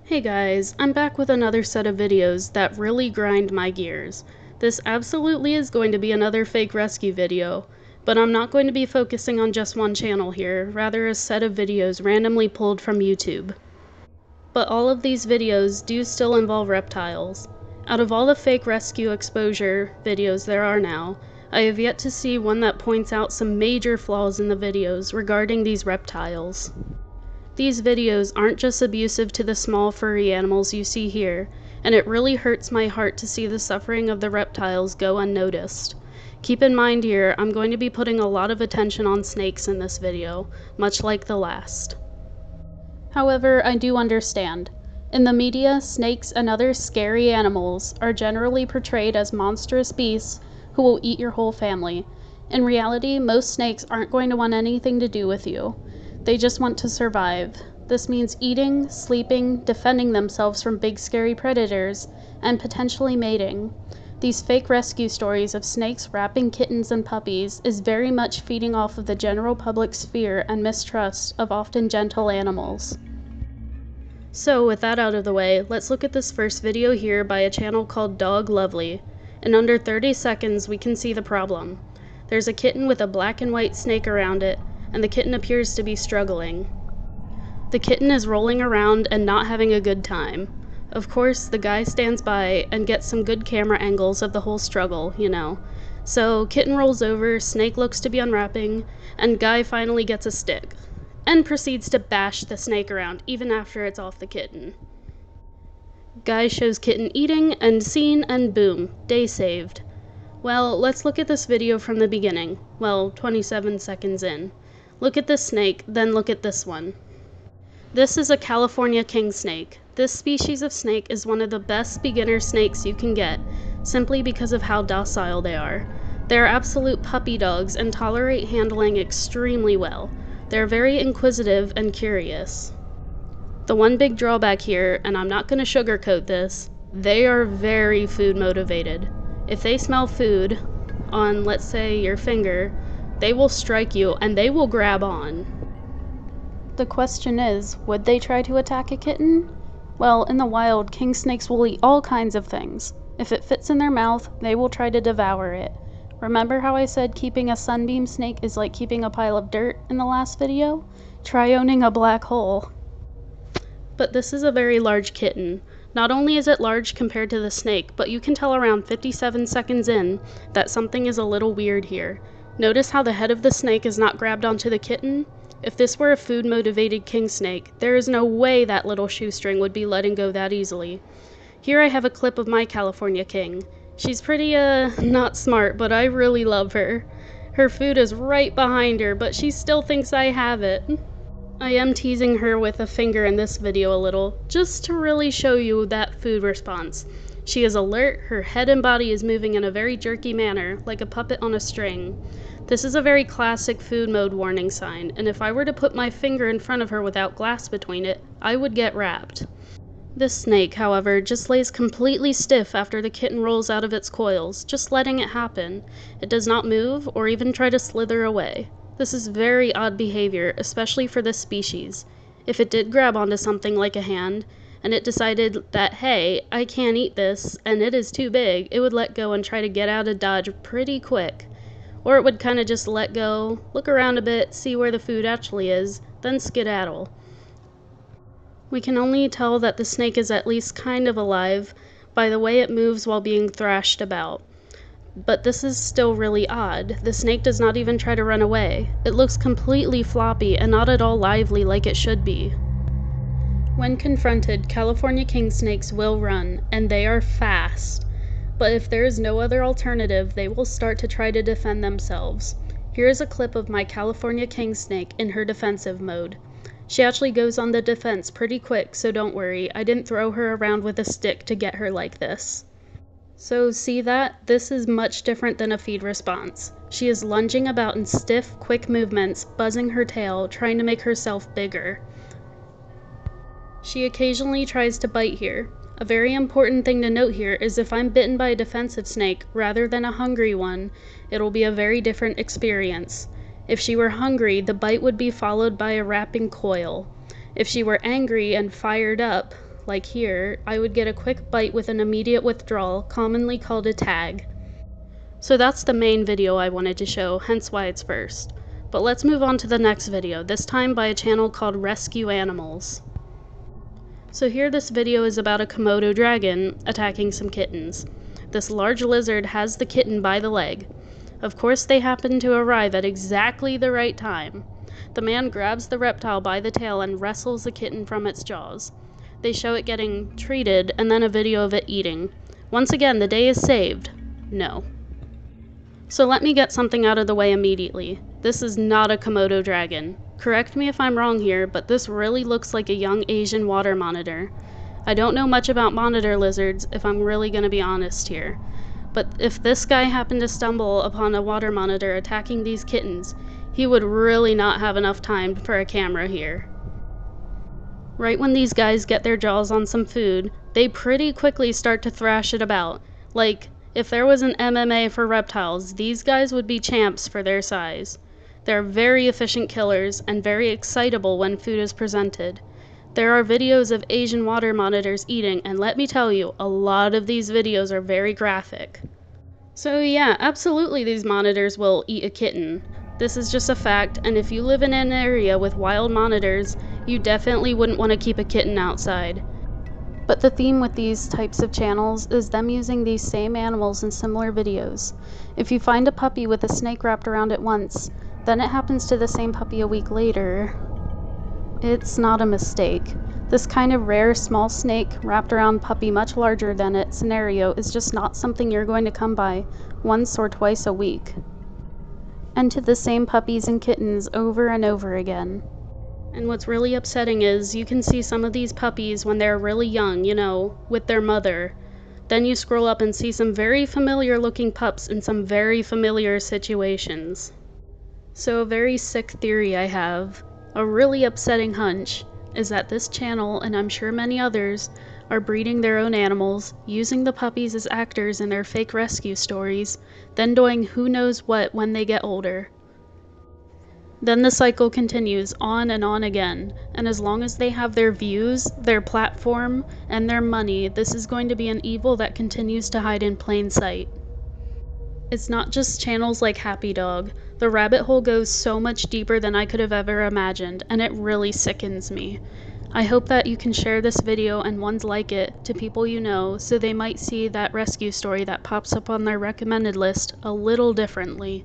Hey guys, I'm back with another set of videos that really grind my gears. This absolutely is going to be another fake rescue video, but I'm not going to be focusing on just one channel here, rather a set of videos randomly pulled from YouTube. But all of these videos do still involve reptiles. Out of all the fake rescue exposure videos there are now, I have yet to see one that points out some major flaws in the videos regarding these reptiles. These videos aren't just abusive to the small furry animals you see here, and it really hurts my heart to see the suffering of the reptiles go unnoticed. Keep in mind here, I'm going to be putting a lot of attention on snakes in this video, much like the last. However, I do understand. In the media, snakes and other scary animals are generally portrayed as monstrous beasts who will eat your whole family. In reality, most snakes aren't going to want anything to do with you. They just want to survive. This means eating, sleeping, defending themselves from big scary predators, and potentially mating. These fake rescue stories of snakes wrapping kittens and puppies is very much feeding off of the general public's fear and mistrust of often gentle animals. So with that out of the way, let's look at this first video here by a channel called Dog Lovely. In under 30 seconds we can see the problem. There's a kitten with a black and white snake around it, and the kitten appears to be struggling. The kitten is rolling around and not having a good time. Of course, the guy stands by and gets some good camera angles of the whole struggle, you know. So, kitten rolls over, snake looks to be unwrapping, and guy finally gets a stick, and proceeds to bash the snake around even after it's off the kitten. Guy shows kitten eating, and scene, and boom, day saved. Well, let's look at this video from the beginning, well, 27 seconds in. Look at this snake, then look at this one. This is a California king snake. This species of snake is one of the best beginner snakes you can get, simply because of how docile they are. They are absolute puppy dogs and tolerate handling extremely well. They are very inquisitive and curious. The one big drawback here, and I'm not going to sugarcoat this, they are very food motivated. If they smell food on, let's say, your finger, they will strike you and they will grab on. The question is, would they try to attack a kitten? Well, in the wild, king snakes will eat all kinds of things. If it fits in their mouth, they will try to devour it. Remember how I said keeping a sunbeam snake is like keeping a pile of dirt in the last video? Try owning a black hole. But this is a very large kitten. Not only is it large compared to the snake, but you can tell around 57 seconds in that something is a little weird here. Notice how the head of the snake is not grabbed onto the kitten? If this were a food-motivated king snake, there is no way that little shoestring would be letting go that easily. Here I have a clip of my California king. She's pretty, not smart, but I really love her. Her food is right behind her, but she still thinks I have it. I am teasing her with a finger in this video a little, just to really show you that food response. She is alert, her head and body is moving in a very jerky manner, like a puppet on a string. This is a very classic food mode warning sign, and if I were to put my finger in front of her without glass between it, I would get wrapped. This snake, however, just lays completely stiff after the kitten rolls out of its coils, just letting it happen. It does not move or even try to slither away. This is very odd behavior, especially for this species. If it did grab onto something like a hand, and it decided that, hey, I can't eat this, and it is too big, it would let go and try to get out of dodge pretty quick. Or it would kind of just let go, look around a bit, see where the food actually is, then skedaddle. We can only tell that the snake is at least kind of alive by the way it moves while being thrashed about. But this is still really odd. The snake does not even try to run away. It looks completely floppy and not at all lively like it should be. When confronted, California king snakes will run, and they are fast. But if there is no other alternative, they will start to try to defend themselves. Here is a clip of my California king snake in her defensive mode. She actually goes on the defense pretty quick, so don't worry, I didn't throw her around with a stick to get her like this. So see that? This is much different than a feed response. She is lunging about in stiff, quick movements, buzzing her tail, trying to make herself bigger. She occasionally tries to bite here. A very important thing to note here is if I'm bitten by a defensive snake rather than a hungry one, it'll be a very different experience. If she were hungry, the bite would be followed by a wrapping coil. If she were angry and fired up, like here, I would get a quick bite with an immediate withdrawal, commonly called a tag. So that's the main video I wanted to show, hence why it's first. But let's move on to the next video, this time by a channel called Rescue Animals. So here this video is about a Komodo dragon attacking some kittens. This large lizard has the kitten by the leg. Of course they happen to arrive at exactly the right time. The man grabs the reptile by the tail and wrestles the kitten from its jaws. They show it getting treated and then a video of it eating. Once again, the day is saved. No. So let me get something out of the way immediately. This is not a Komodo dragon. Correct me if I'm wrong here, but this really looks like a young Asian water monitor. I don't know much about monitor lizards, if I'm really going to be honest here. But if this guy happened to stumble upon a water monitor attacking these kittens, he would really not have enough time for a camera here. Right when these guys get their jaws on some food, they pretty quickly start to thrash it about. Like, if there was an MMA for reptiles, these guys would be champs for their size. They're very efficient killers and very excitable when food is presented. There are videos of Asian water monitors eating, and let me tell you, a lot of these videos are very graphic. So yeah, absolutely these monitors will eat a kitten. This is just a fact, and if you live in an area with wild monitors, you definitely wouldn't want to keep a kitten outside. But the theme with these types of channels is them using these same animals in similar videos. If you find a puppy with a snake wrapped around it once, then it happens to the same puppy a week later, it's not a mistake. This kind of rare small snake wrapped around puppy much larger than it scenario is just not something you're going to come by once or twice a week. And to the same puppies and kittens over and over again. And what's really upsetting is you can see some of these puppies when they're really young, you know, with their mother. Then you scroll up and see some very familiar looking pups in some very familiar situations. So a very sick theory I have, a really upsetting hunch, is that this channel, and I'm sure many others, are breeding their own animals, using the puppies as actors in their fake rescue stories, then doing who knows what when they get older. Then the cycle continues on and on again, and as long as they have their views, their platform, and their money, this is going to be an evil that continues to hide in plain sight. It's not just channels like Happy Dog. The rabbit hole goes so much deeper than I could have ever imagined, and it really sickens me. I hope that you can share this video and ones like it to people you know, so they might see that rescue story that pops up on their recommended list a little differently.